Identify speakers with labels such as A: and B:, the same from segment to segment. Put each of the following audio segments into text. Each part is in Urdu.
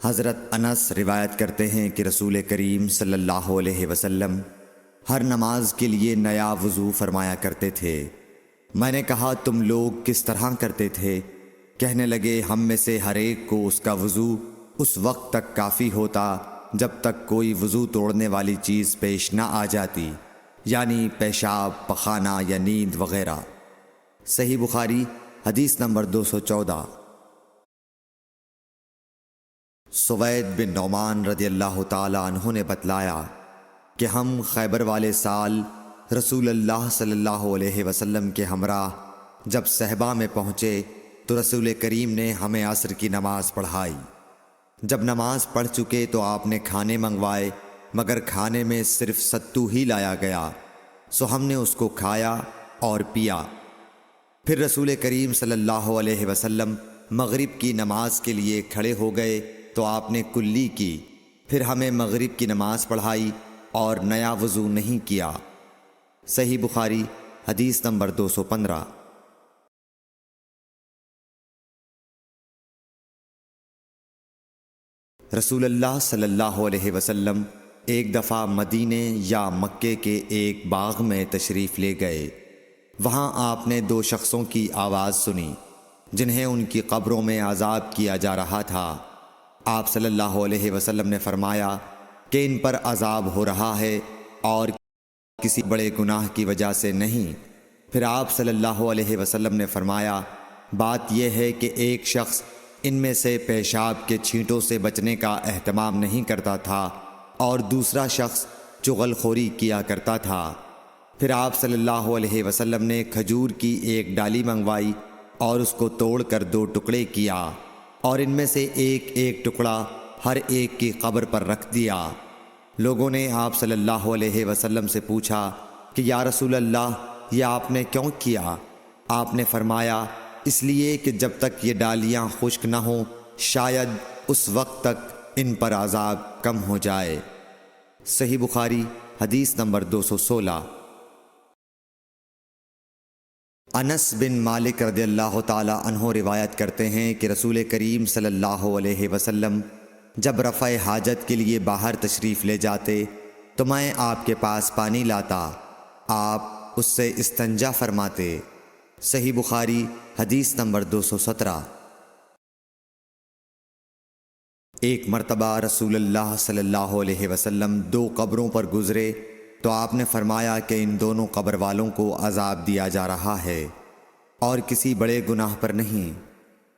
A: حضرت انس روایت کرتے ہیں کہ رسول کریم صلی اللہ علیہ وسلم ہر نماز کے لیے نیا وضو فرمایا کرتے تھے۔ میں نے کہا تم لوگ کس طرح کرتے تھے؟ کہنے لگے ہم میں سے ہر ایک کو اس کا وضو اس وقت تک کافی ہوتا جب تک کوئی وضو توڑنے والی چیز پیش نہ آ جاتی، یعنی پیشاب، پخانہ یا نیند وغیرہ۔ صحیح بخاری حدیث نمبر 214۔ سوید بن نعمان رضی اللہ تعالی عنہ نے بتلایا کہ ہم خیبر والے سال رسول اللہ صلی اللہ علیہ وسلم کے ہمراہ جب صحبہ میں پہنچے تو رسول کریم نے ہمیں عصر کی نماز پڑھائی۔ جب نماز پڑھ چکے تو آپ نے کھانے منگوائے، مگر کھانے میں صرف ستو ہی لایا گیا، سو ہم نے اس کو کھایا اور پیا۔ پھر رسول کریم صلی اللہ علیہ وسلم مغرب کی نماز کے لیے کھڑے ہو گئے تو آپ نے کلی کی، پھر ہمیں مغرب کی نماز پڑھائی اور نیا وضو نہیں کیا۔ صحیح بخاری حدیث نمبر 215۔ رسول اللہ صلی اللہ علیہ وسلم ایک دفعہ مدینے یا مکے کے ایک باغ میں تشریف لے گئے۔ وہاں آپ نے دو شخصوں کی آواز سنی جنہیں ان کی قبروں میں عذاب کیا جا رہا تھا۔ آپ صلی اللہ علیہ وسلم نے فرمایا کہ ان پر عذاب ہو رہا ہے اور کسی بڑے گناہ کی وجہ سے نہیں۔ پھر آپ صلی اللہ علیہ وسلم نے فرمایا بات یہ ہے کہ ایک شخص ان میں سے پیشاب کے چھینٹوں سے بچنے کا اہتمام نہیں کرتا تھا اور دوسرا شخص چغل خوری کیا کرتا تھا۔ پھر آپ صلی اللہ علیہ وسلم نے کھجور کی ایک ڈالی منگوائی اور اس کو توڑ کر دو ٹکڑے کیا اور ان میں سے ایک ایک ٹکڑا ہر ایک کی قبر پر رکھ دیا۔ لوگوں نے آپ صلی اللہ علیہ وسلم سے پوچھا کہ یا رسول اللہ یہ آپ نے کیوں کیا؟ آپ نے فرمایا اس لیے کہ جب تک یہ ڈالیاں خشک نہ ہوں شاید اس وقت تک ان پر عذاب کم ہو جائے۔ صحیح بخاری حدیث نمبر 216۔ انس بن مالک رضی اللہ تعالی عنہ روایت کرتے ہیں کہ رسول کریم صلی اللہ علیہ وسلم جب رفع حاجت کے لیے باہر تشریف لے جاتے تو میں آپ کے پاس پانی لاتا، آپ اس سے استنجا فرماتے۔ صحیح بخاری حدیث نمبر 217۔ ایک مرتبہ رسول اللہ صلی اللہ علیہ وسلم دو قبروں پر گزرے تو آپ نے فرمایا کہ ان دونوں قبر والوں کو عذاب دیا جا رہا ہے اور کسی بڑے گناہ پر نہیں۔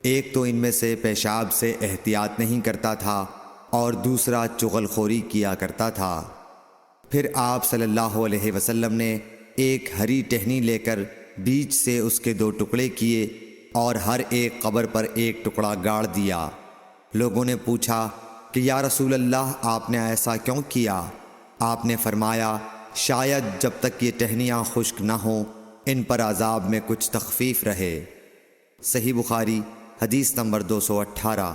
A: ایک تو ان میں سے پیشاب سے احتیاط نہیں کرتا تھا اور دوسرا چغل خوری کیا کرتا تھا۔ پھر آپ صلی اللہ علیہ وسلم نے ایک ہری ٹہنی لے کر بیچ سے اس کے دو ٹکڑے کیے اور ہر ایک قبر پر ایک ٹکڑا گاڑ دیا۔ لوگوں نے پوچھا کہ یا رسول اللہ آپ نے ایسا کیوں کیا؟ آپ نے فرمایا شاید جب تک یہ ٹہنیاں خشک نہ ہوں ان پر عذاب میں کچھ تخفیف رہے۔ صحیح بخاری حدیث نمبر 218۔